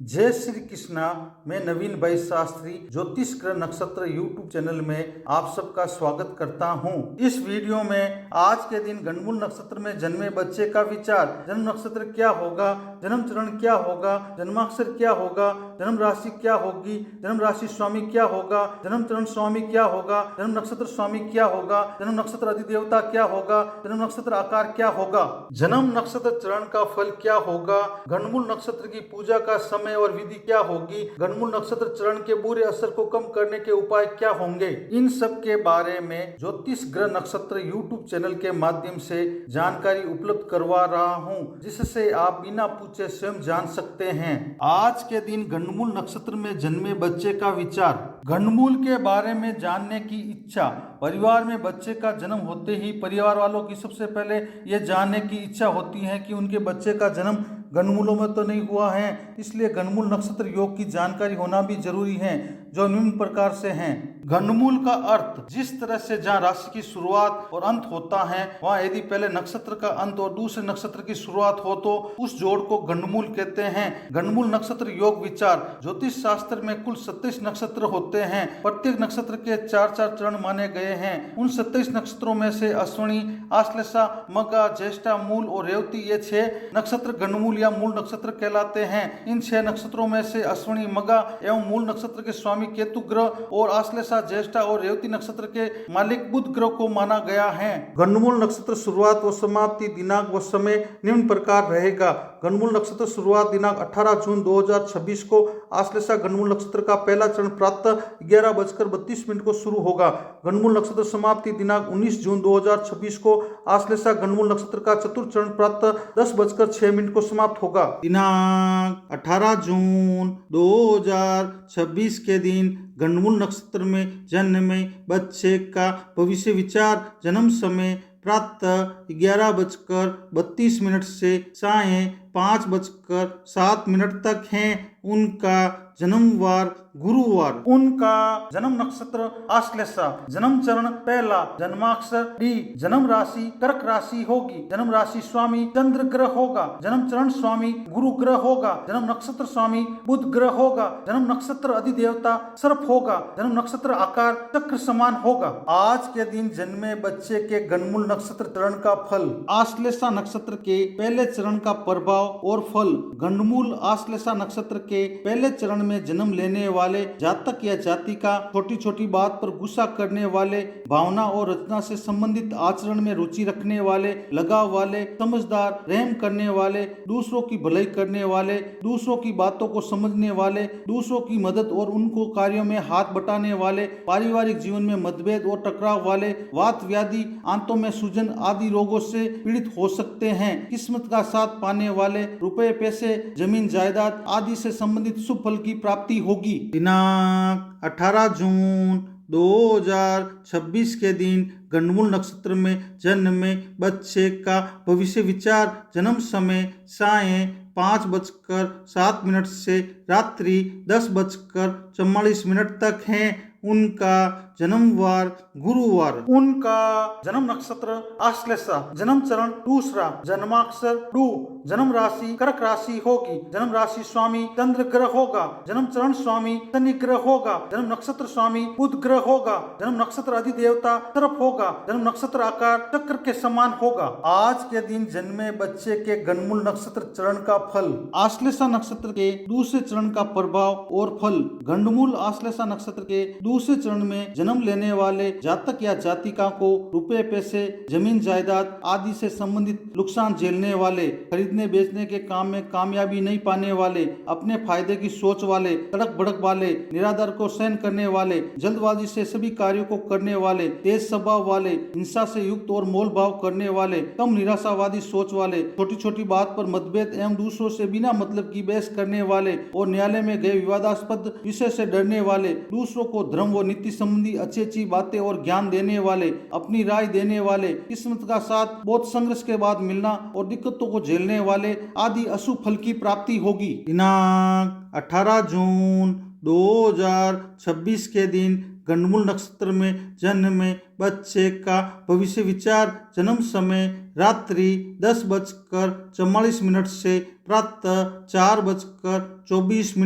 जय श्री कृष्णा। मैं नवीन भाई शास्त्री ज्योतिष ग्रह नक्षत्र यूट्यूब चैनल में आप सबका स्वागत करता हूं। इस वीडियो में आज के दिन गणमूल नक्षत्र में जन्मे बच्चे का विचार, जन्म नक्षत्र क्या होगा, जन्म चरण क्या होगा, जन्माक्षर क्या होगा, जन्म राशि क्या होगी, जन्म राशि स्वामी क्या होगा, जन्म चरण स्वामी क्या होगा, जन्म नक्षत्र स्वामी क्या होगा, जन्म नक्षत्र अधिदेवता क्या होगा, जन्म नक्षत्र आकार क्या होगा, जन्म नक्षत्र चरण का फल क्या होगा, गणमूल नक्षत्र की पूजा का समय और विधि क्या होगी, गणमूल नक्षत्र चरण के बुरे असर को कम करने के उपाय क्या होंगे, इन सब के बारे में ज्योतिष ग्रह नक्षत्र यूट्यूब चैनल के माध्यम से जानकारी उपलब्ध करवा रहा हूं, जिससे आप बिना पूछे स्वयं जान सकते हैं। आज के दिन गणमूल नक्षत्र में जन्मे बच्चे का विचार। गणमूल के बारे में जानने की इच्छा। परिवार में बच्चे का जन्म होते ही परिवार वालों की सबसे पहले ये जानने की इच्छा होती है कि उनके बच्चे का जन्म गणमूलों में तो नहीं हुआ है, इसलिए गणमूल नक्षत्र योग की जानकारी होना भी जरूरी है, जो निम्न प्रकार से हैं। गणमूल का अर्थ, जिस तरह से जहाँ राशि की शुरुआत और अंत होता है, वहाँ यदि पहले नक्षत्र का अंत और दूसरे नक्षत्र की शुरुआत हो तो उस जोड़ को गणमूल कहते हैं। गणमूल नक्षत्र योग विचार। ज्योतिष शास्त्र में कुल 27 नक्षत्र होते हैं। प्रत्येक नक्षत्र के 4-4 चरण माने गए हैं। उन 27 नक्षत्रों में से अश्विनी, आश्लेषा, मघा, ज्येष्ठा, मूल और रेवती ये 6 नक्षत्र गणमूल या मूल नक्षत्र कहलाते हैं। इन 6 नक्षत्रों में से अश्विनी, मघा एवं मूल नक्षत्र के स्वामी केतु ग्रह और आश्लेषा, ज्येष्ठा और रेवती नक्षत्र के मालिक बुध ग्रह को माना गया है। गणमूल नक्षत्र शुरुआत व समाप्ति दिनांक व समय निम्न प्रकार रहेगा। गणमूल नक्षत्र शुरुआत दिनांक 18 जून 2026 को आश्लेषा गणमूल नक्षत्र का पहला चरण प्रातः 11:32 को शुरू होगा। गणमूल नक्षत्र समाप्ति दिनांक 19 जून 2026 को आश्लेषा गणमूल नक्षत्र का चतुर्थ चरण प्रातः 10:06 को समाप्त होगा। दिनांक 18 जून 2026 के दिन गणमूल नक्षत्र में जन्मे बच्चे का भविष्य विचार। जन्म समय प्रातः 11:32 से सायं 5:07 तक है। उनका जन्मवार गुरुवार। उनका जन्म नक्षत्र आश्लेषा, जन्म चरण पहला, जन्माक्षर डी, जन्म राशि कर्क राशि होगी, जन्म राशि स्वामी चंद्र ग्रह होगा, जन्म चरण स्वामी गुरु ग्रह होगा, जन्म नक्षत्र स्वामी बुध ग्रह होगा, जन्म नक्षत्र अधिदेवता सर्प होगा, जन्म नक्षत्र आकार चक्र समान होगा। आज के दिन जन्मे बच्चे के गणमूल नक्षत्र चरण का फल। आश्लेषा नक्षत्र के पहले चरण का प्रभाव और फल। गणमूल आश्लेषा नक्षत्र के पहले चरण में जन्म लेने वाले जातक या जातिका छोटी छोटी बात पर गुस्सा करने वाले, भावना और रचना से संबंधित आचरण में रुचि रखने वाले, लगाव वाले, समझदार, रहम करने वाले, दूसरों की भलाई करने वाले, दूसरों की बातों को समझने वाले, दूसरों की मदद और उनको कार्यों में हाथ बटाने वाले, पारिवारिक जीवन में मतभेद और टकराव वाले, वात व्याधि, आंतों में सूजन आदि रोगों से पीड़ित हो सकते हैं। किस्मत का साथ पाने वाले, रुपए पैसे, जमीन जायदाद आदि से संबंधित शुभ फल की प्राप्ति होगी। दिनांक 18 जून 2026 के दिन गणमूल नक्षत्र में जन्मे बच्चे का भविष्य विचार। जन्म समय सायं 5:07 से रात्रि 10:44 तक है। उनका जन्मवार गुरुवार। उनका जन्म नक्षत्र आश्लेषा, जन्म चरण दूसरा, जन्माक्षर डू, जन्म राशि कर्क राशि होगी, जन्म राशि स्वामी चंद्र ग्रह होगा, जन्म चरण स्वामी शनि ग्रह होगा, जन्म नक्षत्र स्वामी बुध ग्रह होगा, जन्म नक्षत्र अधिदेवता सर्प होगा, जन्म नक्षत्र आकार चक्र के समान होगा। आज के दिन जन्मे बच्चे के गणमूल नक्षत्र चरण का फल। आश्लेषा नक्षत्र के दूसरे चरण का प्रभाव और फल। गणमूल आश्लेषा नक्षत्र के दूसरे चरण में जन्म लेने वाले जातक या जातिका को रुपए पैसे, जमीन जायदाद आदि से संबंधित नुकसान झेलने वाले, खरीदने बेचने के काम में कामयाबी नहीं पाने वाले, अपने फायदे की सोच वाले, तड़क भड़क वाले, निरादर को सहन करने वाले, जल्दबाजी से सभी कार्यों को करने वाले, तेज स्वभाव वाले, हिंसा से युक्त और मोल भाव करने वाले, कम निराशावादी सोच वाले, छोटी छोटी बात पर मतभेद एवं दूसरों से बिना मतलब की बहस करने वाले और न्यायालय में गए विवादास्पद विषय से डरने वाले, दूसरों को धर्म व नीति संबंधी अच्छी बातें और ज्ञान देने वाले, अपनी राय देने वाले, किस्मत का साथ बहुत संघर्ष के बाद मिलना और दिक्कतों को झेलने वाले आदि अशुभ फल की प्राप्ति होगी। दिनांक 18 जून 2026 के दिन गंडमूल नक्षत्र में जन्मे बच्चे का भविष्य विचार जन्म समय रात्रि 10:44 से प्रातः 4:24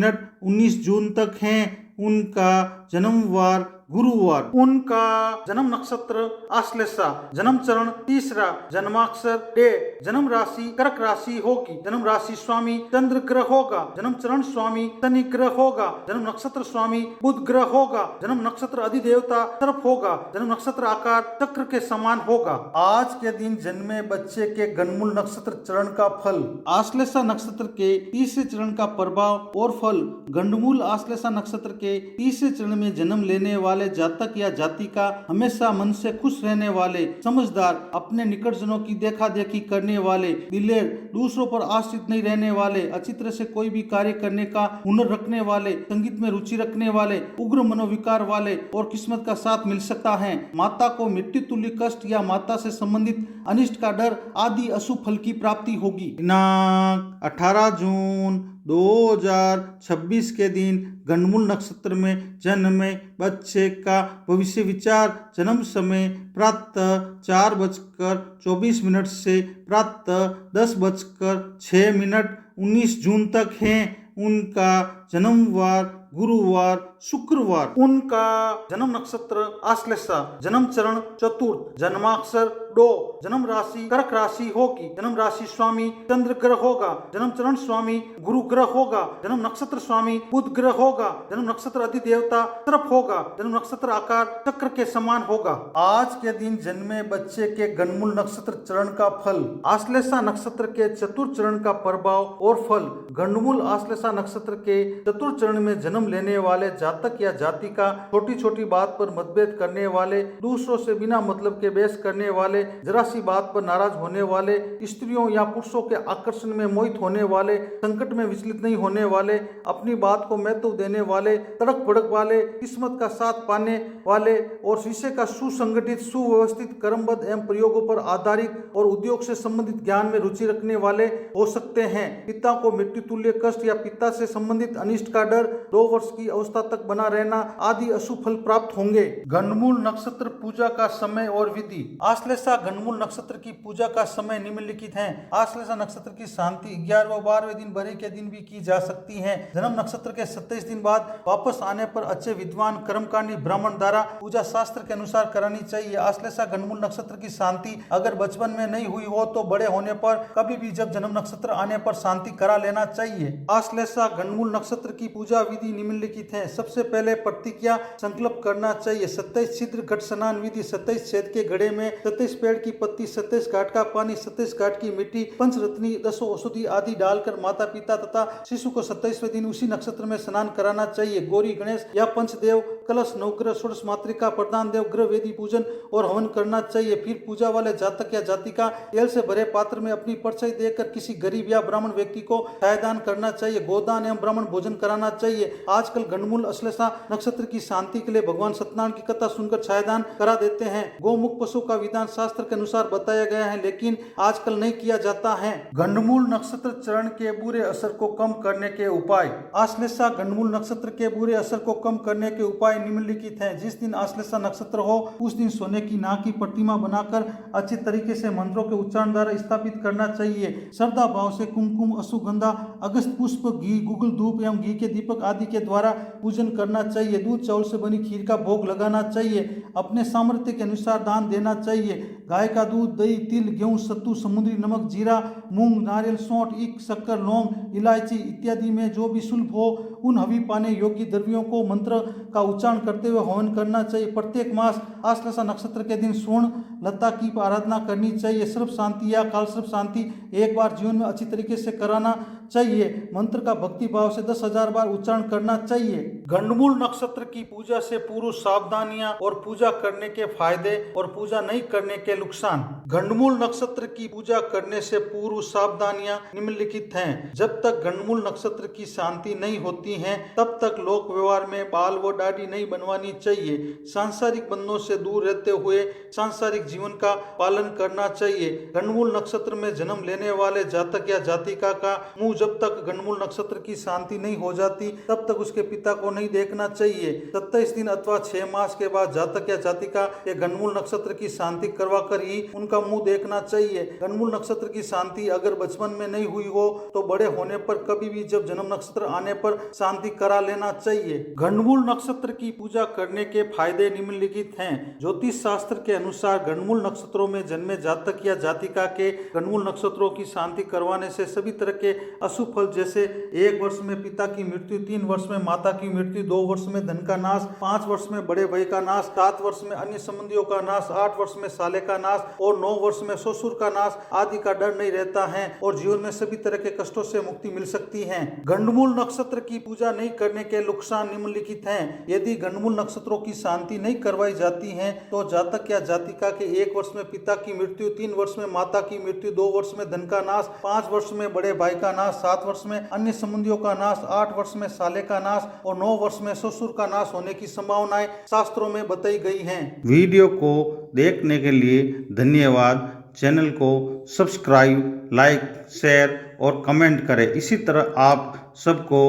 19 जून तक है। उनका जन्मवार गुरुवार। उनका जन्म नक्षत्र आश्लेषा, जन्म चरण तीसरा, जन्माक्षर डे, जन्म राशि कर्क राशि होगी, जन्म राशि स्वामी चंद्र ग्रह होगा, जन्म चरण स्वामी शनि ग्रह होगा, जन्म नक्षत्र स्वामी बुध ग्रह होगा, जन्म नक्षत्र अधिदेवता सर्प होगा, जन्म नक्षत्र आकार चक्र के समान होगा। आज के दिन जन्मे बच्चे के गंडमूल नक्षत्र चरण का फल। आश्लेषा नक्षत्र के तीसरे चरण का प्रभाव और फल। गंडमूल आश्लेषा नक्षत्र के तीसरे चरण में जन्म लेने वाले जातक या जातिका हमेशा मन से खुश रहने वाले, समझदार, अपने निकटजनों की देखा देखी करने वाले, दिलेर, दूसरों पर आश्रित नहीं रहने वाले, अच्छी तरह से कोई भी कार्य करने का हुनर रखने वाले, संगीत में रुचि रखने वाले, उग्र मनोविकार वाले और किस्मत का साथ मिल सकता है। माता को मृत्यु तुल्य कष्ट या माता से संबंधित अनिष्ट का डर आदि अशुभ फल की प्राप्ति होगी। दिनांक 18 जून 2026 के दिन गंडमूल नक्षत्र में जन्मे बच्चे का भविष्य विचार जन्म समय प्रातः 4:24 से प्रातः 10:06 19 जून तक है। उनका जन्मवार गुरुवार शुक्रवार। उनका जन्म नक्षत्र आश्लेषा, जन्म चरण चतुर्थ, जन्माक्षर डो, जन्म राशि कर्क राशि होगी, जन्म राशि स्वामी चंद्र ग्रह होगा, जन्म चरण स्वामी गुरु ग्रह होगा, जन्म नक्षत्र स्वामी बुध ग्रह होगा, जन्म नक्षत्र अधिदेवता सर्प होगा, जन्म नक्षत्र आकार चक्र के समान होगा। आज के दिन जन्मे बच्चे के गंडमूल नक्षत्र चरण का फल। आश्लेषा नक्षत्र के चतुर्थ चरण का प्रभाव और फल। गंडमूल आश्लेषा नक्षत्र के चतुर्थ चरण में जन्म लेने वाले जातक या जातिका छोटी छोटी बात पर मतभेद करने वाले, दूसरों से बिना मतलब के बहस करने वाले, जरा सी बात पर नाराज होने वाले, स्त्रियों या पुरुषों के आकर्षण में मोहित होने वाले, संकट में विचलित नहीं होने वाले, अपनी बात को महत्व देने वाले, तड़क भड़क वाले, किस्मत का साथ पाने वाले और विषय का सुसंगठित सुव्यवस्थित क्रमबद्ध एवं प्रयोगों पर आधारित और उद्योग से संबंधित ज्ञान में रुचि रखने वाले हो सकते हैं। पिता को मृत्यु तुल्य कष्ट या पिता से संबंधित अनिष्ट का डर, 2 वर्ष की अवस्था तक बना रहना आदि अशुभ फल प्राप्त होंगे। गंडमूल नक्षत्र पूजा का समय और विधि। आश्लेषा गंडमूल नक्षत्र की पूजा का समय निम्नलिखित है। आश्लेषा नक्षत्र की शांति 11 व 12वें दिन बरे के दिन भी की जा सकती है। जन्म नक्षत्र के 27 दिन बाद वापस आने पर अच्छे विद्वान कर्मकांडी ब्राह्मण द्वारा पूजा शास्त्र के अनुसार करानी चाहिए। आश्लेषा गंडमूल नक्षत्र की शांति अगर बचपन में नहीं हुई हो तो बड़े होने पर कभी भी जब जन्म नक्षत्र आने पर शांति करा लेना चाहिए। आश्लेषा गंडमूल नक्षत्र की पूजा विधि निम्नलिखित है। सबसे पहले प्रतिज्ञा संकल्प करना चाहिए। 27 छिद्र घट स्नान विधि। 27 छेद के घड़े में 27 पेड़ की पत्ती, 27 घाट का पानी, 27 घाट की मिट्टी, पंचरत्नी, 10 औषधि आदि डालकर माता पिता तथा शिशु को 27वें दिन उसी नक्षत्र में स्नान कराना चाहिए। गौरी गणेश या पंचदेव, कलश, नवग्रह, षोडश मातृका, प्रधान देव, ग्रह वेदी पूजन और हवन करना चाहिए। फिर पूजा वाले जातक या जातिका तेल से भरे पात्र में अपनी परछाई देकर किसी गरीब या ब्राह्मण व्यक्ति को छायादान करना चाहिए। गोदान एवं ब्राह्मण भोजन कराना चाहिए। आजकल गंडमूल आश्लेषा नक्षत्र की शांति के लिए भगवान सत्यनारायण की कथा सुनकर छायादान करा देते हैं। गौमुख पशु का विधान शास्त्र के अनुसार बताया गया है, लेकिन आजकल नहीं किया जाता है। गंडमूल नक्षत्र चरण के बुरे असर को कम करने के उपाय। आश्लेषा गंडमूल नक्षत्र के बुरे असर को कम करने के उपाय निम्नलिखित हैं। जिस दिन आश्लेषा नक्षत्र हो उस दिन सोने की नाग की प्रतिमा बनाकर अच्छी तरीके से मंत्रों के उच्चारण द्वारा स्थापित करना चाहिए। श्रद्धा भाव से कुमकुम, अश्वगंधा, अगस्त पुष्प, घी, गुगल धूप एवं घी के दीपक आदि के द्वारा पूजन करना चाहिए। दूध चावल से बनी खीर का भोग लगाना चाहिए। अपने सामर्थ्य के अनुसार दान देना चाहिए। गाय का दूध, दही, तिल, गेहूं, सत्तू, समुद्री नमक, जीरा, मूंग, नारियल, सौंठ, ईख, शक्कर, लौंग, इलायची इत्यादि में जो भी सुलभ हो उन हवि पाने योग्य द्रव्यों को मंत्र का उच्चारण करते हुए हवन करना चाहिए। प्रत्येक मास आश्लेषा नक्षत्र के दिन स्वर्ण लता की आराधना करनी चाहिए। सर्व शांति या काल सर्व शांति एक बार जीवन में अच्छी तरीके से कराना चाहिए। मंत्र का भक्ति भाव से 10,000 बार उच्चारण करना चाहिए। गंडमूल नक्षत्र की पूजा से पूर्व सावधानियां और पूजा करने के फायदे और पूजा नहीं करने के नुकसान। गंडमूल नक्षत्र की पूजा करने से पूर्व सावधानियां निम्नलिखित हैं। जब तक गंडमूल नक्षत्र की शांति नहीं होती है तब तक लोक व्यवहार में बाल व दाढ़ी नहीं बनवानी चाहिए। सांसारिक बंधनों से दूर रहते हुए सांसारिक जीवन का पालन करना चाहिए। गंडमूल नक्षत्र में जन्म लेने वाले जातक या जातिका का मुंह जब तक गणमूल नक्षत्र की शांति नहीं हो जाती तब तक उसके पिता को नहीं देखना चाहिए। 27 दिन अथवा 6 मास के बाद जातक या जातिका के गणमूल नक्षत्र की शांति करवा कर ही उनका मुंह देखना चाहिए। गणमूल नक्षत्र की शांति अगर बचपन में नहीं हुई हो तो बड़े होने पर कभी भी जब जन्म नक्षत्र आने पर शांति करा लेना चाहिए। गणमूल नक्षत्र की पूजा करने के फायदे निम्नलिखित हैं। ज्योतिष शास्त्र के अनुसार गणमूल नक्षत्रों में जन्मे जातक या जातिका के गणमूल नक्षत्रों की शांति करवाने से सभी तरह के अशुभ फल जैसे 1 वर्ष में पिता की मृत्यु, 3 वर्ष में माता की मृत्यु, 2 वर्ष में धन का नाश, 5 वर्ष में बड़े भाई का नाश, 7 वर्ष में अन्य संबंधियों का नाश, 8 वर्ष में साले का नाश और 9 वर्ष में ससुर का नाश आदि का डर नहीं रहता है और जीवन में सभी तरह के कष्टों से मुक्ति मिल सकती है। गणमूल नक्षत्र की पूजा नहीं करने के नुकसान निम्नलिखित हैं। यदि गणमूल नक्षत्रों की शांति नहीं करवाई जाती है तो जातक या जातिका के 1 वर्ष में पिता की मृत्यु, 3 वर्ष में माता की मृत्यु, 2 वर्ष में धन का नाश, 5 वर्ष में बड़े भाई का नाश, 7 वर्ष में अन्य संबंधियों का नाश, 8 वर्ष में साले का नाश और 9 वर्ष में ससुर का नाश होने की संभावनाएं शास्त्रों में बताई गई हैं। वीडियो को देखने के लिए धन्यवाद। चैनल को सब्सक्राइब, लाइक, शेयर और कमेंट करें। इसी तरह आप सबको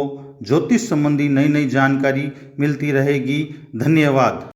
ज्योतिष संबंधी नई नई जानकारी मिलती रहेगी। धन्यवाद।